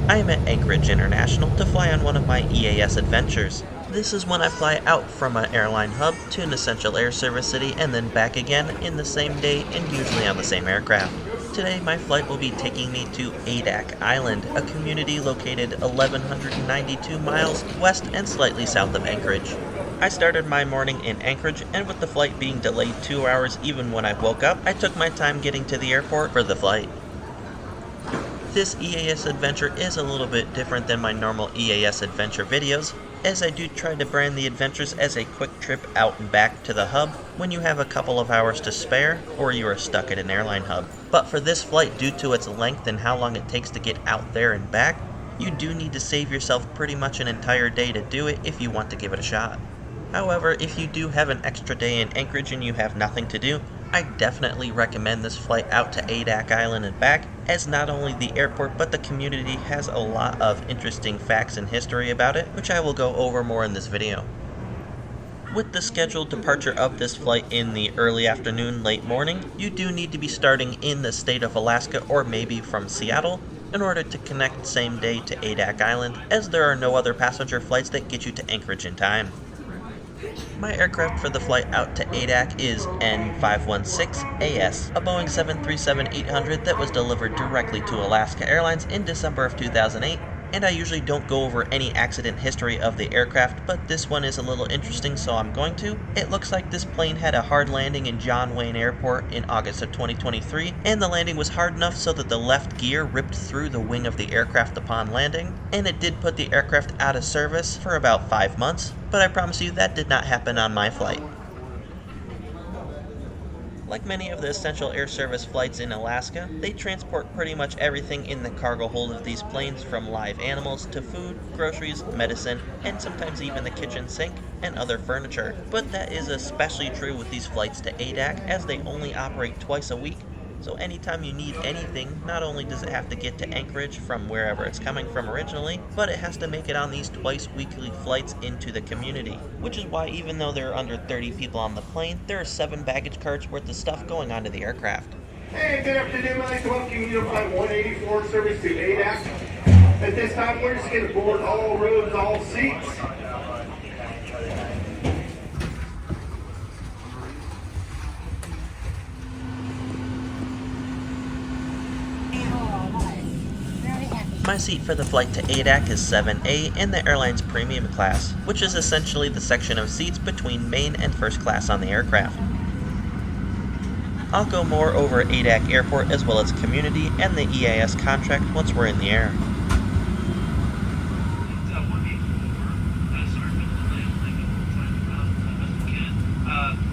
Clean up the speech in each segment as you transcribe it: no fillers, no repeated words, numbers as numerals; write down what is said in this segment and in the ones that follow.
I am at Anchorage International to fly on one of my EAS Adventures. This is when I fly out from an airline hub to an essential air service city and then back again in the same day and usually on the same aircraft. Today my flight will be taking me to Adak Island, a community located 1,192 miles west and slightly south of Anchorage. I started my morning in Anchorage, and with the flight being delayed 2 hours even when I woke up, I took my time getting to the airport for the flight. This EAS adventure is a little bit different than my normal EAS adventure videos, as I do try to brand the adventures as a quick trip out and back to the hub when you have a couple of hours to spare or you are stuck at an airline hub. But for this flight, due to its length and how long it takes to get out there and back, you do need to save yourself pretty much an entire day to do it if you want to give it a shot. However, if you do have an extra day in Anchorage and you have nothing to do, I definitely recommend this flight out to Adak Island and back, as not only the airport but the community has a lot of interesting facts and history about it, which I will go over more in this video. With the scheduled departure of this flight in the early afternoon, late morning, you do need to be starting in the state of Alaska or maybe from Seattle in order to connect same day to Adak Island, as there are no other passenger flights that get you to Anchorage in time. My aircraft for the flight out to Adak is N516AS, a Boeing 737-800 that was delivered directly to Alaska Airlines in December of 2008, and I usually don't go over any accident history of the aircraft, but this one is a little interesting, so I'm going to. It looks like this plane had a hard landing in John Wayne Airport in August of 2023, and the landing was hard enough so that the left gear ripped through the wing of the aircraft upon landing, and it did put the aircraft out of service for about 5 months, but I promise you that did not happen on my flight. Like many of the essential air service flights in Alaska, they transport pretty much everything in the cargo hold of these planes, from live animals to food, groceries, medicine, and sometimes even the kitchen sink and other furniture. But that is especially true with these flights to Adak, as they only operate twice a week. So anytime you need anything, not only does it have to get to Anchorage from wherever it's coming from originally, but it has to make it on these twice weekly flights into the community. Which is why even though there are under 30 people on the plane, there are 7 baggage carts worth of stuff going onto the aircraft. Hey, good afternoon. I'd like to welcome you to Flight 184 service to Adak. At this time, we're just going to board all rows, all seats. My seat for the flight to Adak is 7A in the airline's premium class, which is essentially the section of seats between main and first class on the aircraft. I'll go more over Adak Airport as well as community and the EAS contract once we're in the air.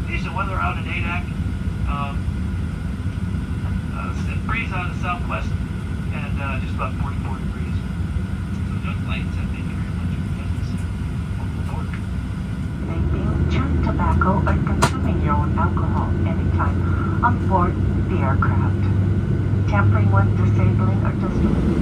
These are weather out in Adak. The breeze out of the southwest and just about 44 degrees. So no flights, thank you very much for your business. Vaping, chewing tobacco, or consuming your own alcohol anytime on board the aircraft. Tampering with, disabling, or destroying.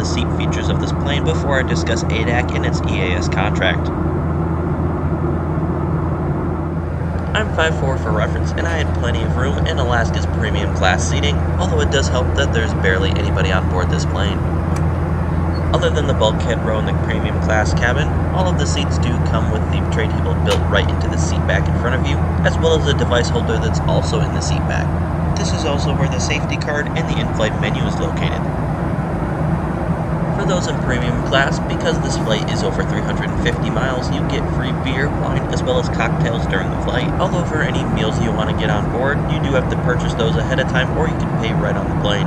the seat features of this plane before I discuss Adak and its EAS contract. I'm 5'4" for reference, and I had plenty of room in Alaska's premium class seating, although it does help that there's barely anybody on board this plane. Other than the bulkhead row in the premium class cabin, all of the seats do come with the tray table built right into the seat back in front of you, as well as a device holder that's also in the seat back. This is also where the safety card and the in-flight menu is located. For those in premium class, because this flight is over 350 miles, you get free beer, wine, as well as cocktails during the flight. Although for any meals you want to get on board, you do have to purchase those ahead of time, or you can pay right on the plane.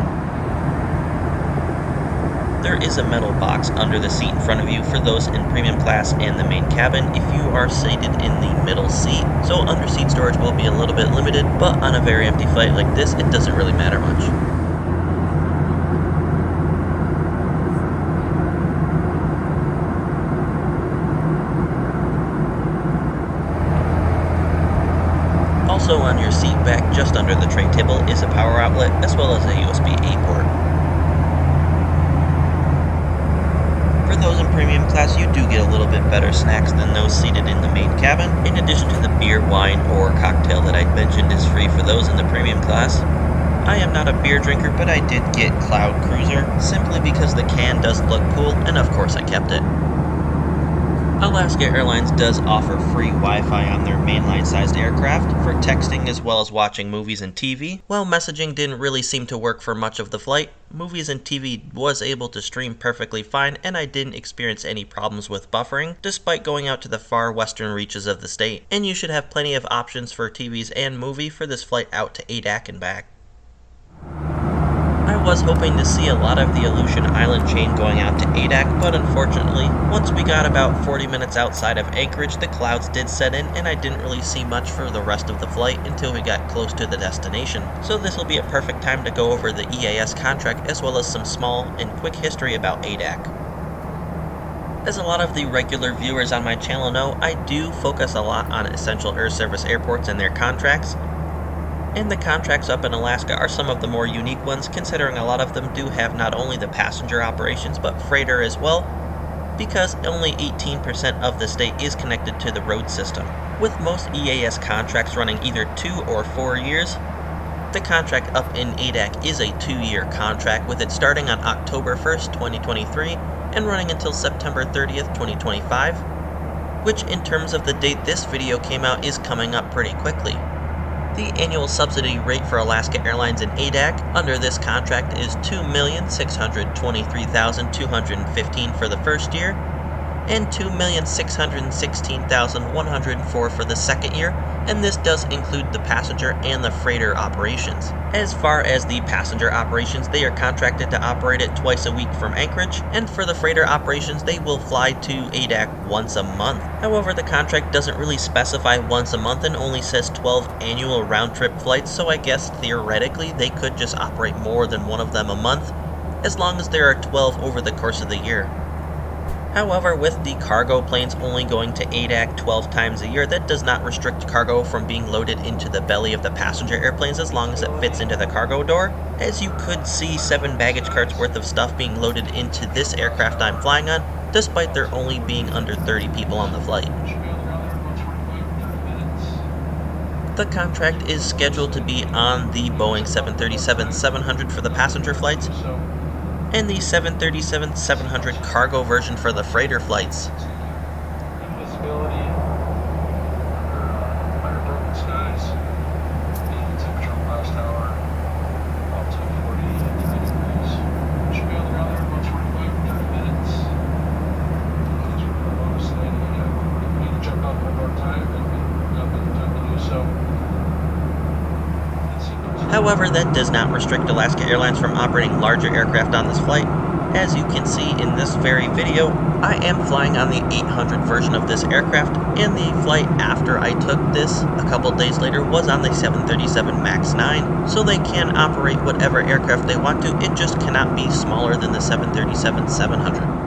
There is a metal box under the seat in front of you for those in premium class and the main cabin if you are seated in the middle seat, so under-seat storage will be a little bit limited, but on a very empty flight like this, it doesn't really matter much. Also on your seat back, just under the tray table, is a power outlet as well as a USB-A port. For those in premium class, you do get a little bit better snacks than those seated in the main cabin, in addition to the beer, wine, or cocktail that I mentioned is free for those in the premium class. I am not a beer drinker, but I did get Cloud Cruiser, simply because the can does look cool, and of course I kept it. Alaska Airlines does offer free Wi-Fi on their mainline-sized aircraft for texting as well as watching movies and TV. While messaging didn't really seem to work for much of the flight, movies and TV was able to stream perfectly fine, and I didn't experience any problems with buffering, despite going out to the far western reaches of the state. And you should have plenty of options for TVs and movie for this flight out to Adak and back. I was hoping to see a lot of the Aleutian Island chain going out to Adak, but unfortunately, once we got about 40 minutes outside of Anchorage, the clouds did set in, and I didn't really see much for the rest of the flight until we got close to the destination. So this will be a perfect time to go over the EAS contract as well as some small and quick history about Adak. As a lot of the regular viewers on my channel know, I do focus a lot on essential air service airports and their contracts. And the contracts up in Alaska are some of the more unique ones, considering a lot of them do have not only the passenger operations, but freighter as well, because only 18% of the state is connected to the road system. With most EAS contracts running either 2 or 4 years, the contract up in Adak is a 2-year contract, with it starting on October 1st, 2023, and running until September 30th, 2025, which in terms of the date this video came out is coming up pretty quickly. The annual subsidy rate for Alaska Airlines in Adak under this contract is $2,623,215 for the first year, and $2,616,104 for the second year, and this does include the passenger and the freighter operations. As far as the passenger operations, they are contracted to operate it twice a week from Anchorage, and for the freighter operations, they will fly to Adak once a month. However, the contract doesn't really specify once a month and only says 12 annual round-trip flights, so I guess theoretically they could just operate more than one of them a month, as long as there are 12 over the course of the year. However, with the cargo planes only going to Adak 12 times a year, that does not restrict cargo from being loaded into the belly of the passenger airplanes as long as it fits into the cargo door, as you could see 7 baggage carts worth of stuff being loaded into this aircraft I'm flying on, despite there only being under 30 people on the flight. The contract is scheduled to be on the Boeing 737-700 for the passenger flights, and the 737-700 cargo version for the freighter flights. Visibility under broken skies, the temperature last hour about 240 degrees. Should be on the ground there in about 25 to 30 minutes. Obviously, we need to jump out one more time and we've got the time to do so. However, that does not restrict Alaska Airlines from operating larger aircraft on this flight. As you can see in this very video, I am flying on the 800 version of this aircraft, and the flight after I took this a couple days later was on the 737 MAX 9, so they can operate whatever aircraft they want to, it just cannot be smaller than the 737-700.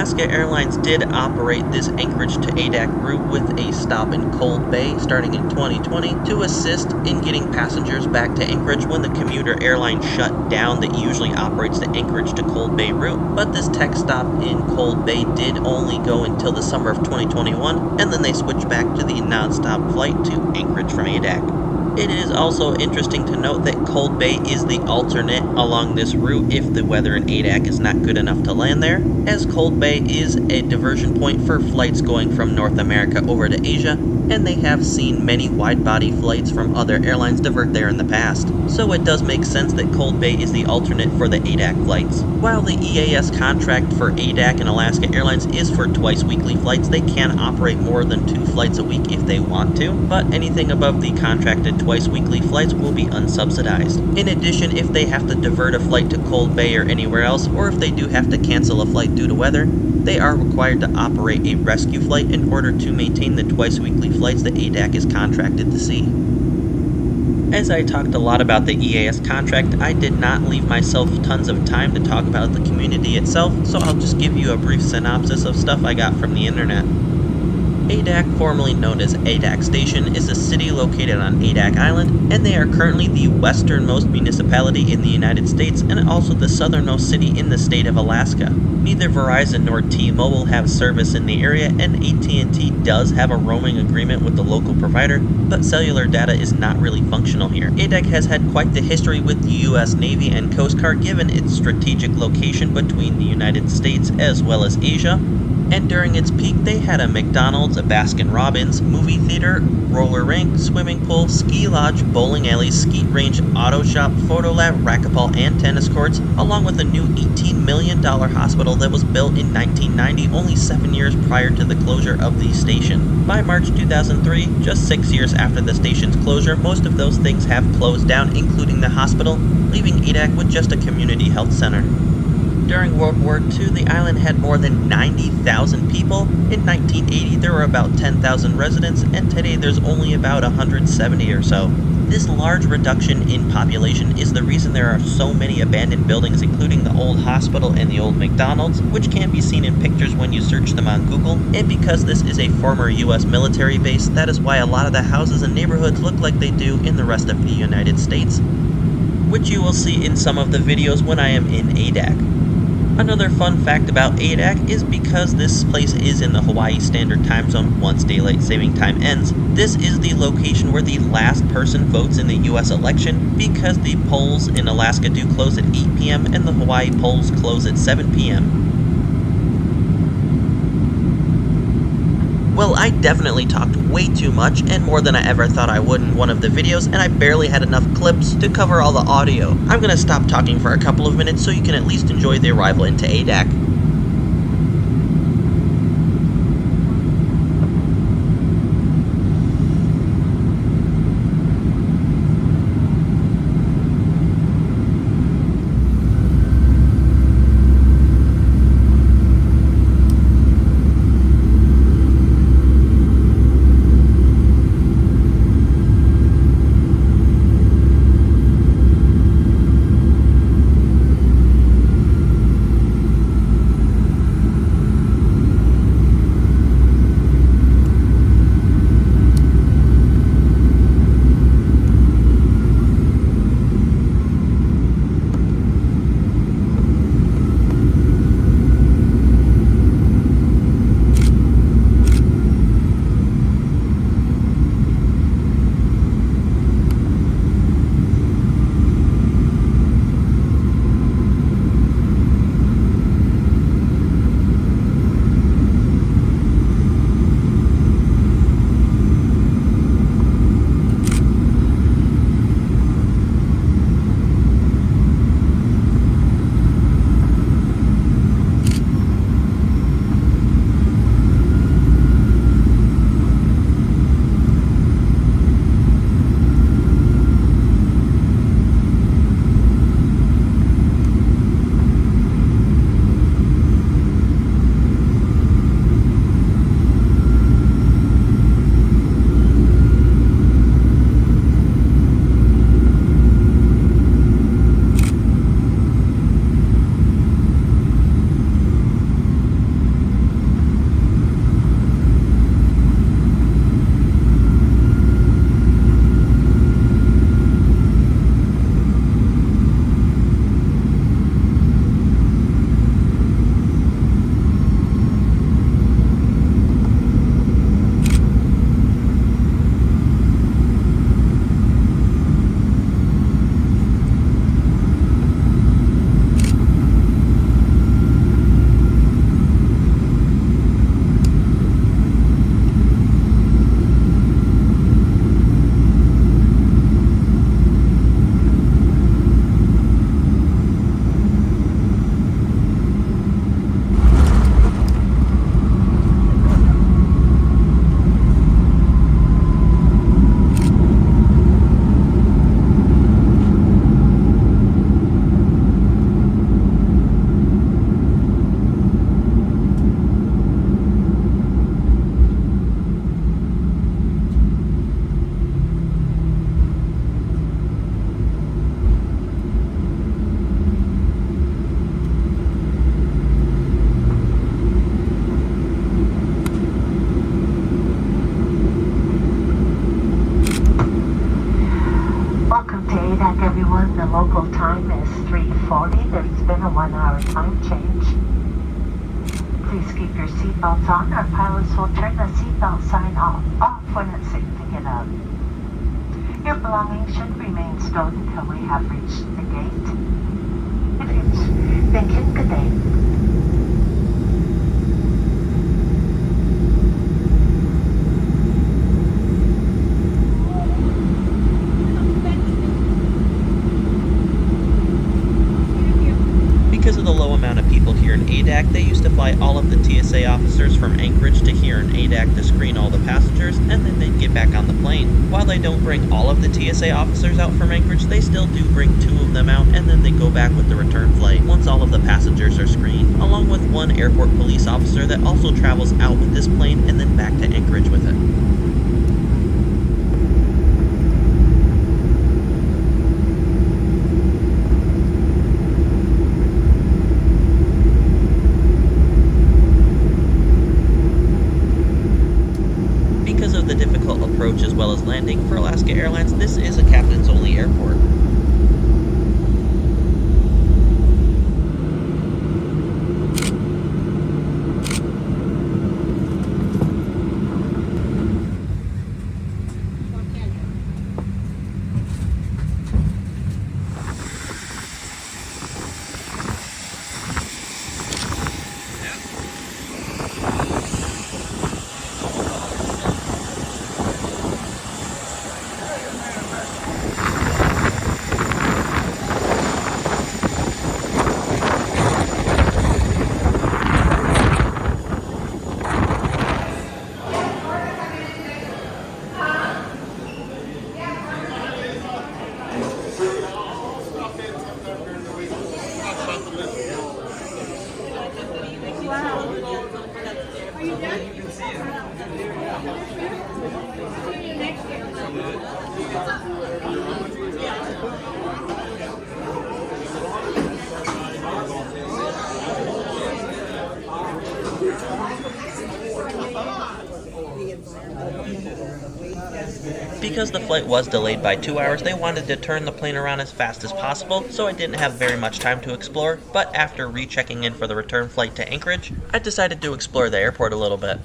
Alaska Airlines did operate this Anchorage to Adak route with a stop in Cold Bay starting in 2020 to assist in getting passengers back to Anchorage when the commuter airline shut down that usually operates the Anchorage to Cold Bay route. But this tech stop in Cold Bay did only go until the summer of 2021, and then they switched back to the non-stop flight to Anchorage from Adak. It is also interesting to note that Cold Bay is the alternate along this route if the weather in Adak is not good enough to land there, as Cold Bay is a diversion point for flights going from North America over to Asia, and they have seen many wide-body flights from other airlines divert there in the past. So it does make sense that Cold Bay is the alternate for the Adak flights. While the EAS contract for Adak and Alaska Airlines is for twice-weekly flights, they can operate more than 2 flights a week if they want to, but anything above the contracted twice-weekly flights will be unsubsidized. In addition, if they have to divert a flight to Cold Bay or anywhere else, or if they do have to cancel a flight due to weather, they are required to operate a rescue flight in order to maintain the twice-weekly flights that Adak is contracted to see. As I talked a lot about the EAS contract, I did not leave myself tons of time to talk about the community itself, so I'll just give you a brief synopsis of stuff I got from the internet. Adak, formerly known as Adak Station, is a city located on Adak Island, and they are currently the westernmost municipality in the United States and also the southernmost city in the state of Alaska. Neither Verizon nor T-Mobile have service in the area, and AT&T does have a roaming agreement with the local provider, but cellular data is not really functional here. Adak has had quite the history with the U.S. Navy and Coast Guard given its strategic location between the United States as well as Asia, and during its peak they had a McDonald's, a Baskin-Robbins, movie theater, roller rink, swimming pool, ski lodge, bowling alley, skeet range, auto shop, photo lab, racquetball, and tennis courts, along with a new $18 million hospital that was built in 1990, only 7 years prior to the closure of the station. By March 2003, just 6 years after the station's closure, most of those things have closed down, including the hospital, leaving Adak with just a community health center. During World War II, the island had more than 90,000 people. In 1980, there were about 10,000 residents, and today there's only about 170 or so. This large reduction in population is the reason there are so many abandoned buildings, including the old hospital and the old McDonald's, which can be seen in pictures when you search them on Google. And because this is a former U.S. military base, that is why a lot of the houses and neighborhoods look like they do in the rest of the United States, which you will see in some of the videos when I am in Adak. Another fun fact about Adak is because this place is in the Hawaii Standard Time Zone once daylight saving time ends, this is the location where the last person votes in the U.S. election because the polls in Alaska do close at 8 p.m. and the Hawaii polls close at 7 p.m. Well, I definitely talked way too much, and more than I ever thought I would in one of the videos, and I barely had enough clips to cover all the audio. I'm gonna stop talking for a couple of minutes so you can at least enjoy the arrival into Adak. time is 3:40. There's been a 1-hour time change. Please keep your seatbelts on. Our pilots will turn the seatbelt sign off when it's safe to get out. Your belongings should remain stowed until we have reached the gate. Thank you. Good day. Because of the low amount of people here in Adak, they used to fly all of the TSA officers from Anchorage to here in Adak to screen all the passengers, and then they'd get back on the plane. While they don't bring all of the TSA officers out from Anchorage, they still do bring 2 of them out, and then they go back with the return flight once all of the passengers are screened, along with 1 airport police officer that also travels out with this plane and then back to Anchorage with it. Because of the difficult approach as well as landing for Alaska Airlines, this is a captain's only airport. Because the flight was delayed by 2 hours, they wanted to turn the plane around as fast as possible, so I didn't have very much time to explore, but after rechecking in for the return flight to Anchorage, I decided to explore the airport a little bit.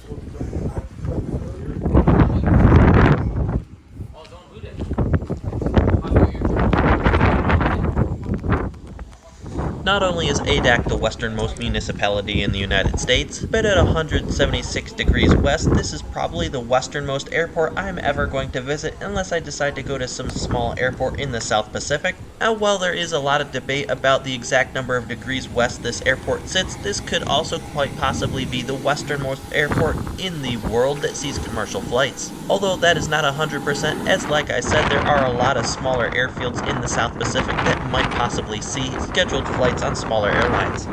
Not only is Adak the westernmost municipality in the United States, but at 176 degrees west, this is probably the westernmost airport I'm ever going to visit unless I decide to go to some small airport in the South Pacific. And while there is a lot of debate about the exact number of degrees west this airport sits, this could also quite possibly be the westernmost airport in the world that sees commercial flights. Although that is not 100%, as like I said, there are a lot of smaller airfields in the South Pacific that might possibly see scheduled flights on smaller airlines.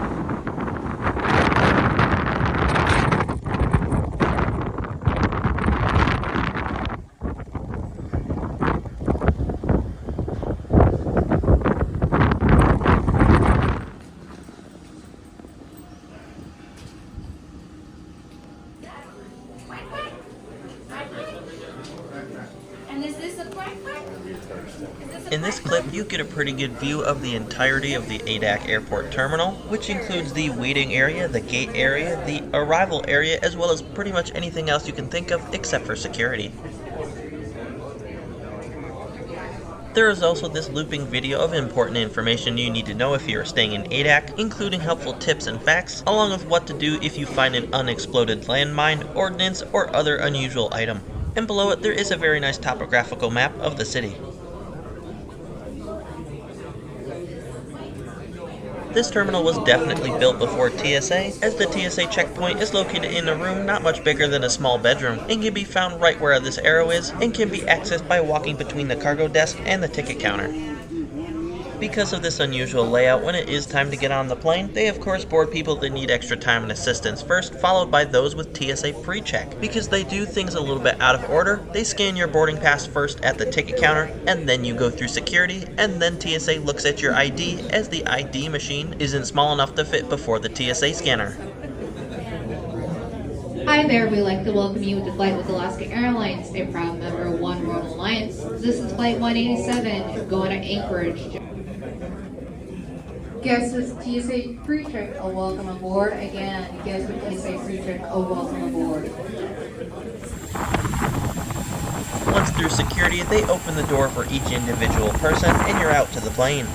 In this clip, you get a pretty good view of the entirety of the Adak Airport terminal, which includes the waiting area, the gate area, the arrival area, as well as pretty much anything else you can think of except for security. There is also this looping video of important information you need to know if you are staying in Adak, including helpful tips and facts, along with what to do if you find an unexploded landmine, ordnance, or other unusual item. And below it, there is a very nice topographical map of the city. This terminal was definitely built before TSA, as the TSA checkpoint is located in a room not much bigger than a small bedroom, and can be found right where this arrow is, and can be accessed by walking between the cargo desk and the ticket counter. Because of this unusual layout, when it is time to get on the plane, they of course board people that need extra time and assistance first, followed by those with TSA pre-check. Because they do things a little bit out of order, they scan your boarding pass first at the ticket counter, and then you go through security, and then TSA looks at your ID, as the ID machine isn't small enough to fit before the TSA scanner. Hi there, we'd like to welcome you to flight with Alaska Airlines, a proud member of One World Alliance. This is flight 187 going to Anchorage. Guests with TSA pre-check are welcome aboard. Again, guests with TSA pre-check are welcome aboard. Once through security, they open the door for each individual person and you're out to the plane.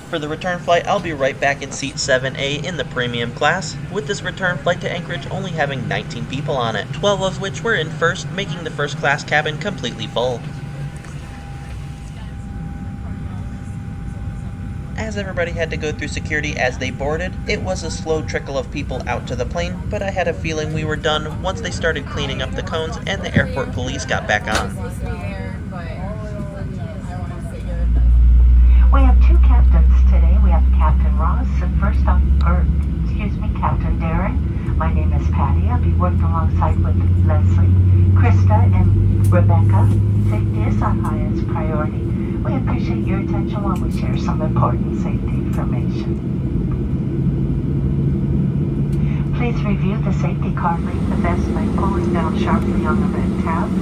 For the return flight, I'll be right back in seat 7A in the premium class, with this return flight to Anchorage only having 19 people on it, 12 of which were in first, making the first class cabin completely full. As everybody had to go through security as they boarded, it was a slow trickle of people out to the plane, but I had a feeling we were done once they started cleaning up the cones and the airport police got back on. We have two captains today. We have Captain Ross and Captain Darren. My name is Patty. I'll be working alongside with Leslie, Krista, and Rebecca. Safety is our highest priority. We appreciate your attention while we share some important safety information. Please review the safety card. Leave the vest by pulling down sharply on the red tabs.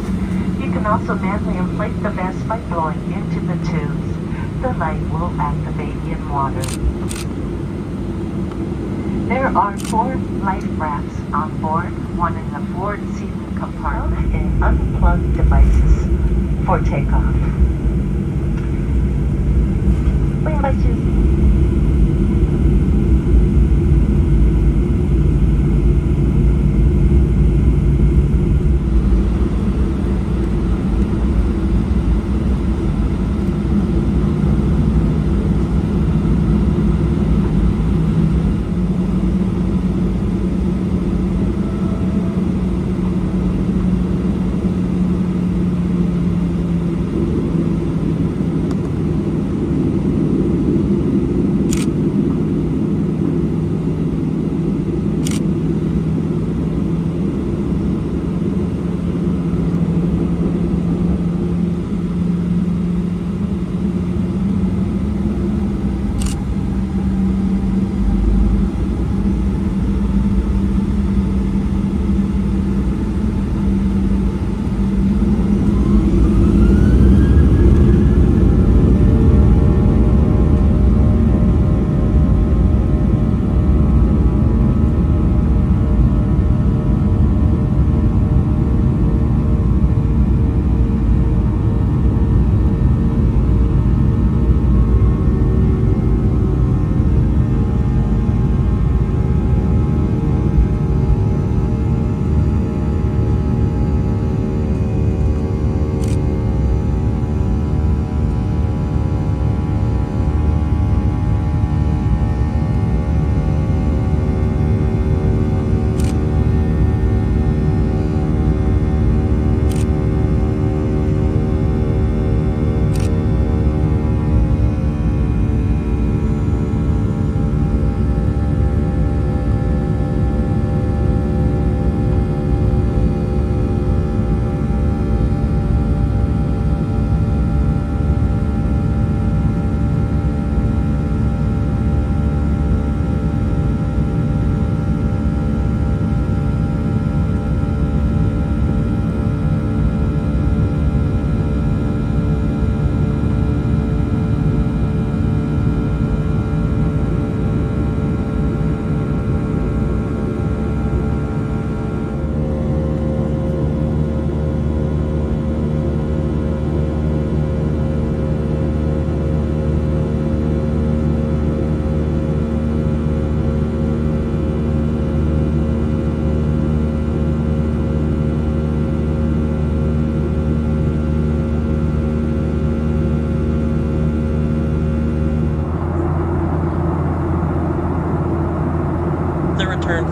You can also manually inflate the vest by blowing into the tubes. The light will activate in water. There are 4 life rafts on board, one in the forward seating compartment, and unplugged devices for takeoff. We invite you.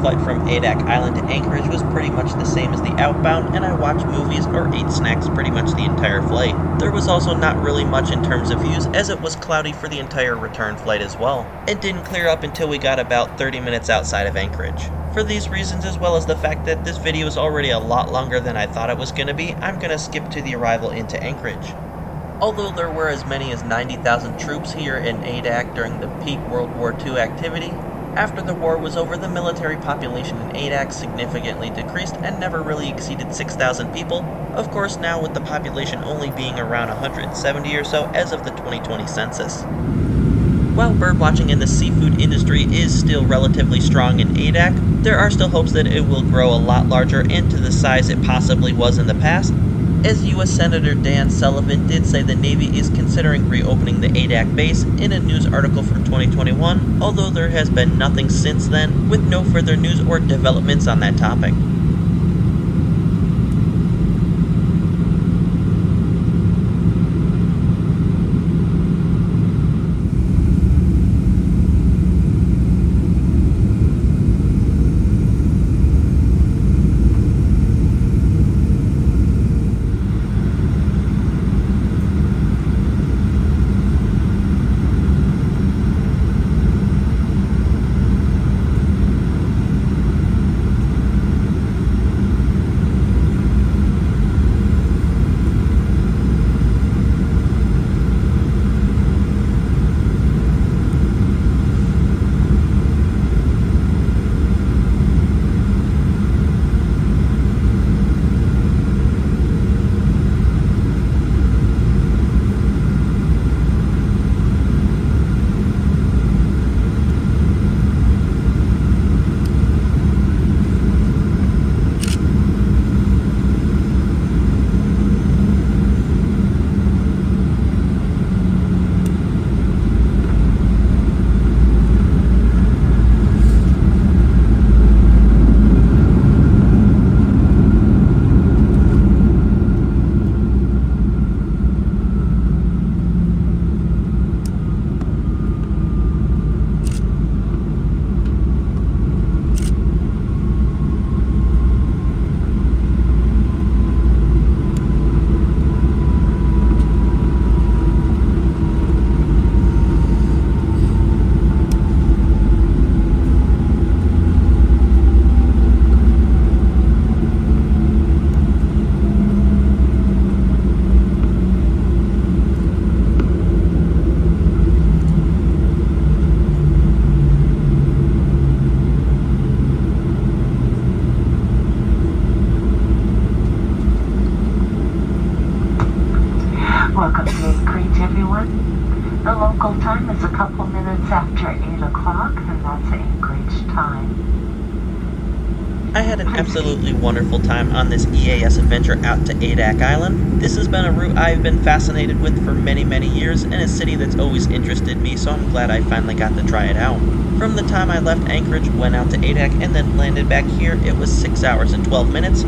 flight from Adak Island to Anchorage was pretty much the same as the outbound, and I watched movies or ate snacks pretty much the entire flight. There was also not really much in terms of views, as it was cloudy for the entire return flight as well. It didn't clear up until we got about 30 minutes outside of Anchorage. For these reasons, as well as the fact that this video is already a lot longer than I thought it was going to be, I'm going to skip to the arrival into Anchorage. Although there were as many as 90,000 troops here in Adak during the peak World War II activity, after the war was over, the military population in Adak significantly decreased and never really exceeded 6,000 people, of course now with the population only being around 170 or so as of the 2020 census. While birdwatching in the seafood industry is still relatively strong in Adak, there are still hopes that it will grow a lot larger and to the size it possibly was in the past, as U.S. Senator Dan Sullivan did say the Navy is considering reopening the Adak base in a news article from 2021, although there has been nothing since then, with no further news or developments on that topic. Welcome to Anchorage, everyone. The local time is a couple minutes after 8 o'clock, and that's Anchorage time. I had an absolutely wonderful time on this EAS adventure out to Adak Island. This has been a route I've been fascinated with for many, many years, and a city that's always interested me, so I'm glad I finally got to try it out. From the time I left Anchorage, went out to Adak, and then landed back here, it was 6 hours and 12 minutes.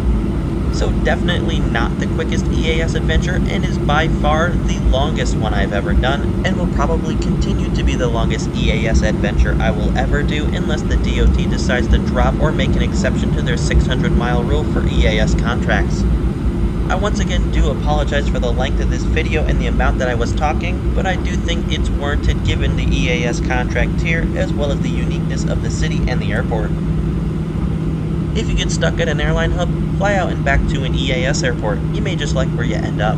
So definitely not the quickest EAS adventure, and is by far the longest one I've ever done, and will probably continue to be the longest EAS adventure I will ever do unless the DOT decides to drop or make an exception to their 600-mile rule for EAS contracts. I once again do apologize for the length of this video and the amount that I was talking, but I do think it's warranted given the EAS contract tier as well as the uniqueness of the city and the airport. If you get stuck at an airline hub, fly out and back to an EAS airport. You may just like where you end up.